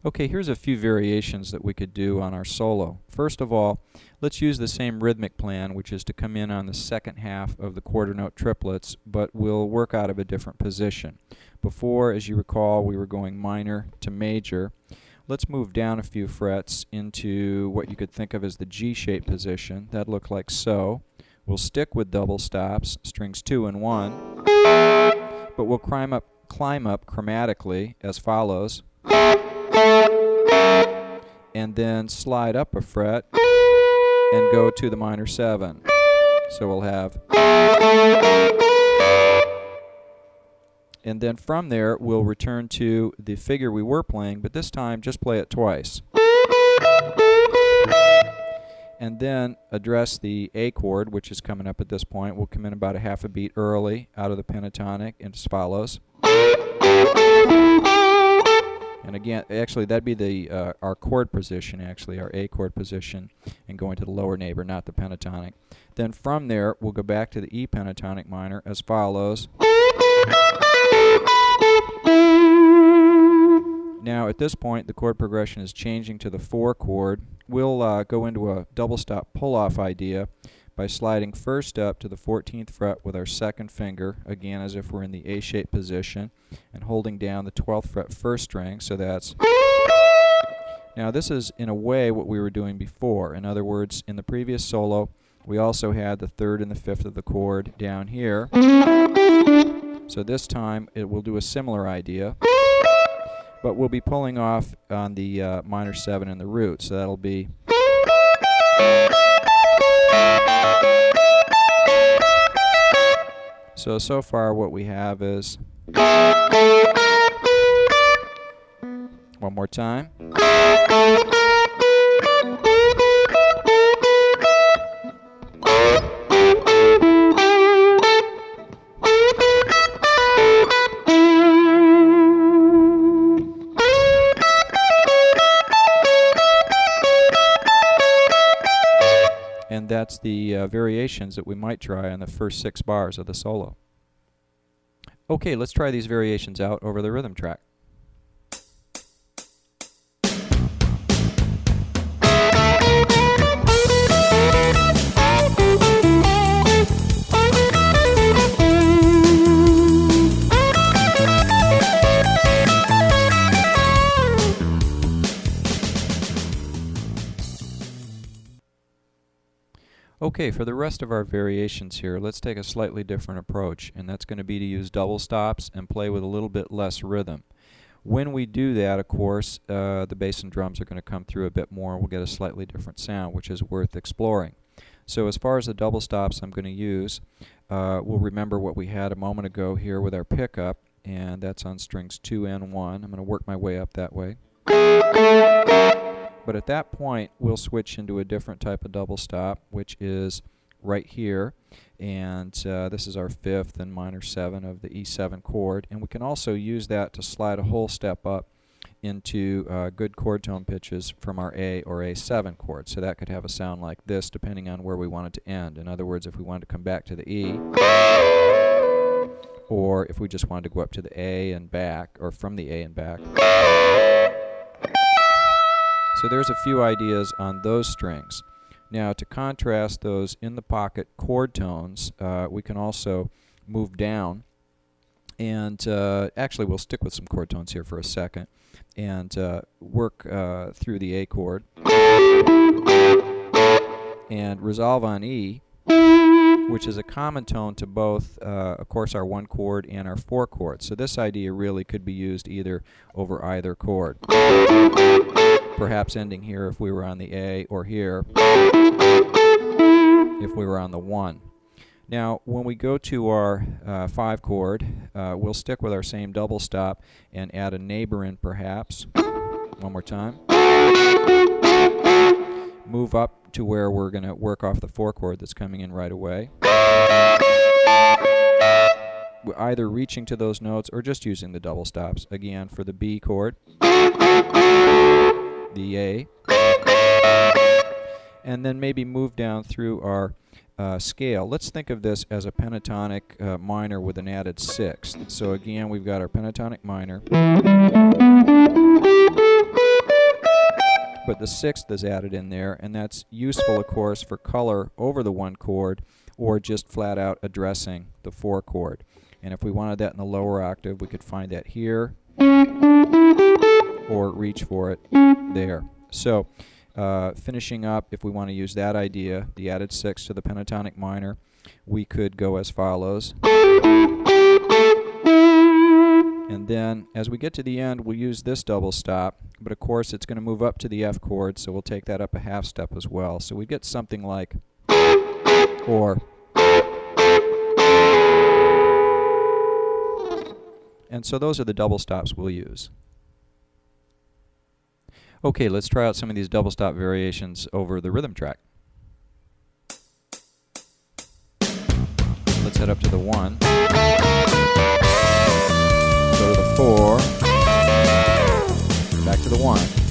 Okay, here's a few variations that we could do on our solo. First of all, let's use the same rhythmic plan, which is to come in on the second half of the quarter note triplets, but we'll work out of a different position. Before, as you recall, we were going minor to major. Let's move down a few frets into what you could think of as the G-shaped position. That'd look like so. We'll stick with double stops, strings 2 and 1, but we'll climb up chromatically as follows, and then slide up a fret and go to the minor 7. So we'll have, and then from there we'll return to the figure we were playing, but this time just play it twice. And then address the A chord, which is coming up at this point. We'll come in about a half a beat early out of the pentatonic as follows. And again, actually that'd be the our chord position, actually our A chord position, and going to the lower neighbor, not the pentatonic. Then from there we'll go back to the E pentatonic minor as follows. Now at this point the chord progression is changing to the 4 chord. We'll go into a double stop pull-off idea by sliding first up to the 14th fret with our second finger, again as if we're in the A-shaped position, and holding down the 12th fret first string, so that's... Now this is in a way what we were doing before. In other words, in the previous solo we also had the 3rd and the 5th of the chord down here. So this time it will do a similar idea, but we'll be pulling off on the minor 7 and the root, so that'll be... So far what we have is... One more time. And that's the variations that we might try on the first 6 bars of the solo. Okay, let's try these variations out over the rhythm track. Okay, for the rest of our variations here, let's take a slightly different approach, and that's going to be to use double stops and play with a little bit less rhythm. When we do that, of course, the bass and drums are going to come through a bit more. We'll get a slightly different sound, which is worth exploring. So as far as the double stops I'm going to use, we'll remember what we had a moment ago here with our pickup, and that's on strings 2 and 1. I'm going to work my way up that way. But at that point, we'll switch into a different type of double stop, which is right here. And this is our 5th and minor 7 of the E7 chord. And we can also use that to slide a whole step up into good chord tone pitches from our A or A7 chord. So that could have a sound like this, depending on where we want it to end. In other words, if we wanted to come back to the E, or if we just wanted to go up to the A and back, or from the A and back. So there's a few ideas on those strings. Now to contrast those in the pocket chord tones, we can also move down, and actually we'll stick with some chord tones here for a second and work through the A chord and resolve on E, which is a common tone to both, of course, our 1 chord and our 4 chord. So this idea really could be used either over either chord. Perhaps ending here if we were on the A, or here if we were on the 1. Now, when we go to our 5 chord, we'll stick with our same double stop and add a neighbor in perhaps. One more time. Move up to where we're going to work off the 4 chord that's coming in right away. We're either reaching to those notes or just using the double stops. Again, for the B chord, the A, and then maybe move down through our scale. Let's think of this as a pentatonic minor with an added 6th. So again, we've got our pentatonic minor, but the sixth is added in there, and that's useful, of course, for color over the 1 chord, or just flat out addressing the 4 chord. And if we wanted that in the lower octave, we could find that here, or reach for it there. So, finishing up, if we want to use that idea, the added 6 to the pentatonic minor, we could go as follows. And then, as we get to the end, we'll use this double stop, but of course it's going to move up to the F chord, so we'll take that up a half step as well. So we get something like, or. And so those are the double stops we'll use. Okay, let's try out some of these double stop variations over the rhythm track. Let's head up to the 1. Go to the 4, back to the 1.